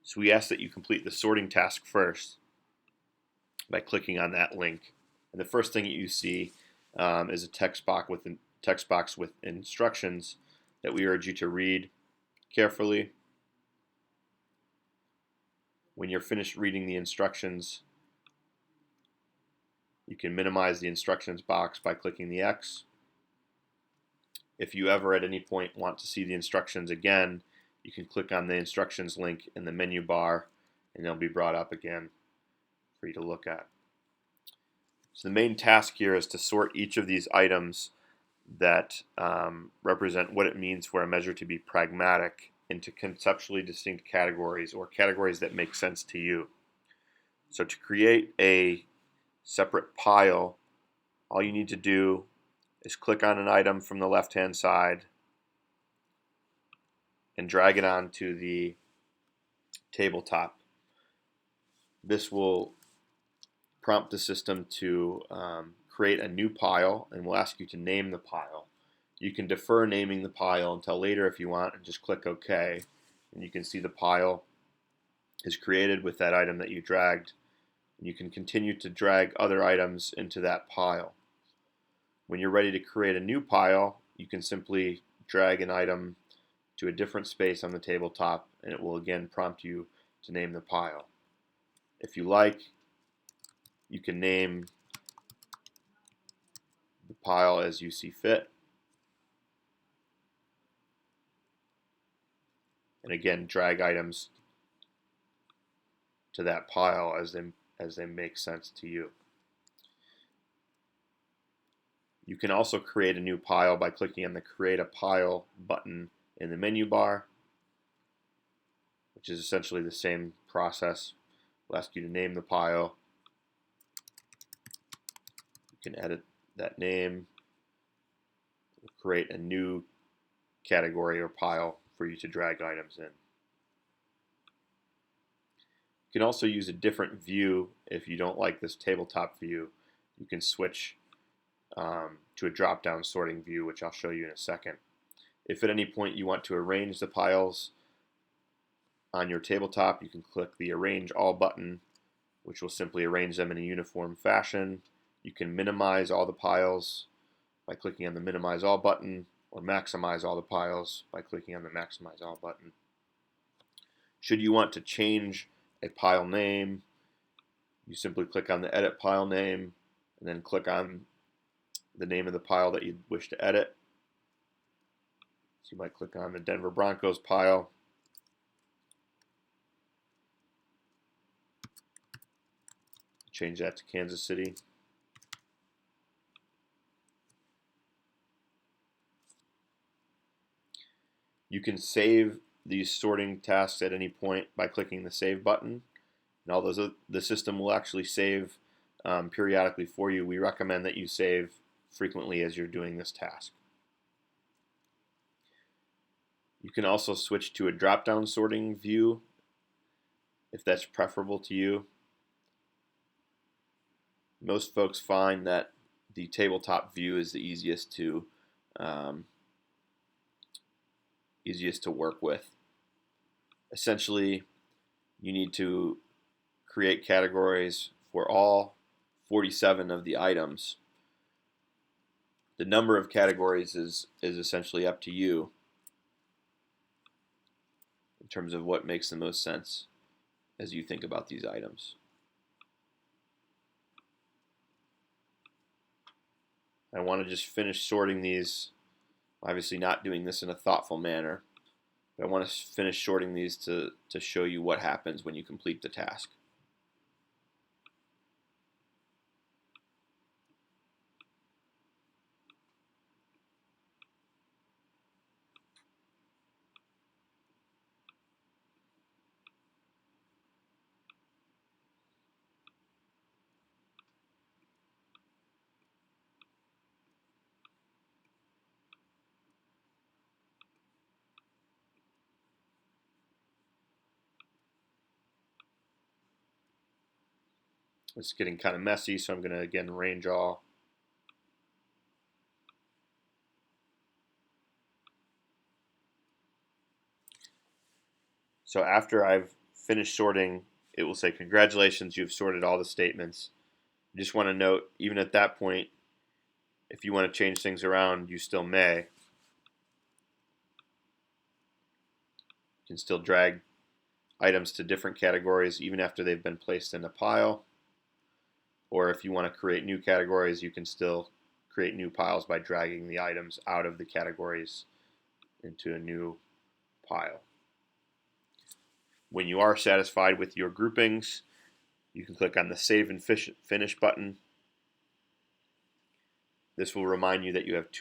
So we ask that you complete the sorting task first by clicking on that link. And the first thing that you see is a text box with instructions that we urge you to read carefully. When you're finished reading the instructions, you can minimize the instructions box by clicking the X. If you ever at any point want to see the instructions again, you can click on the instructions link in the menu bar and they'll be brought up again for you to look at. So the main task here is to sort each of these items that represent what it means for a measure to be pragmatic into conceptually distinct categories, or categories that make sense to you. So to create a separate pile, all you need to do is click on an item from the left-hand side and drag it onto the tabletop. This will prompt the system to create a new pile, and we'll ask you to name the pile. You can defer naming the pile until later if you want and just click OK, and you can see the pile is created with that item that you dragged. And you can continue to drag other items into that pile. When you're ready to create a new pile, you can simply drag an item to a different space on the tabletop and it will again prompt you to name the pile. If you like, you can name the pile as you see fit. And again, drag items to that pile as they make sense to you. You can also create a new pile by clicking on the Create a Pile button in the menu bar, which is essentially the same process. We'll ask you to name the pile. You can edit that name, create a new category or pile for you to drag items in. You can also use a different view if you don't like this tabletop view. You can switch to a drop-down sorting view, which I'll show you in a second. If at any point you want to arrange the piles on your tabletop, you can click the Arrange All button, which will simply arrange them in a uniform fashion. You can minimize all the piles by clicking on the Minimize All button, or maximize all the piles by clicking on the Maximize All button. Should you want to change a pile name, you simply click on the Edit Pile Name and then click on the name of the pile that you wish to edit. So you might click on the Denver Broncos pile. Change that to Kansas City. You can save these sorting tasks at any point by clicking the Save button. And although the system will actually save periodically for you, we recommend that you save frequently as you're doing this task. You can also switch to a drop-down sorting view if that's preferable to you. Most folks find that the tabletop view is the easiest to work with. Essentially, you need to create categories for all 47 of the items. The number of categories is essentially up to you in terms of what makes the most sense as you think about these items. I want to just finish sorting these, obviously not doing this in a thoughtful manner, but I want to finish sorting these to show you what happens when you complete the task. It's getting kind of messy, so I'm going to again arrange all. So after I've finish sorting, it will say, congratulations, you've sorted all the statements. You just want to note, even at that point, if you want to change things around, you still may. You can still drag items to different categories even after they've been placed in a pile. Or if you want to create new categories, you can still create new piles by dragging the items out of the categories into a new pile. When you are satisfied with your groupings, you can click on the Save and Finish button. This will remind you that you have two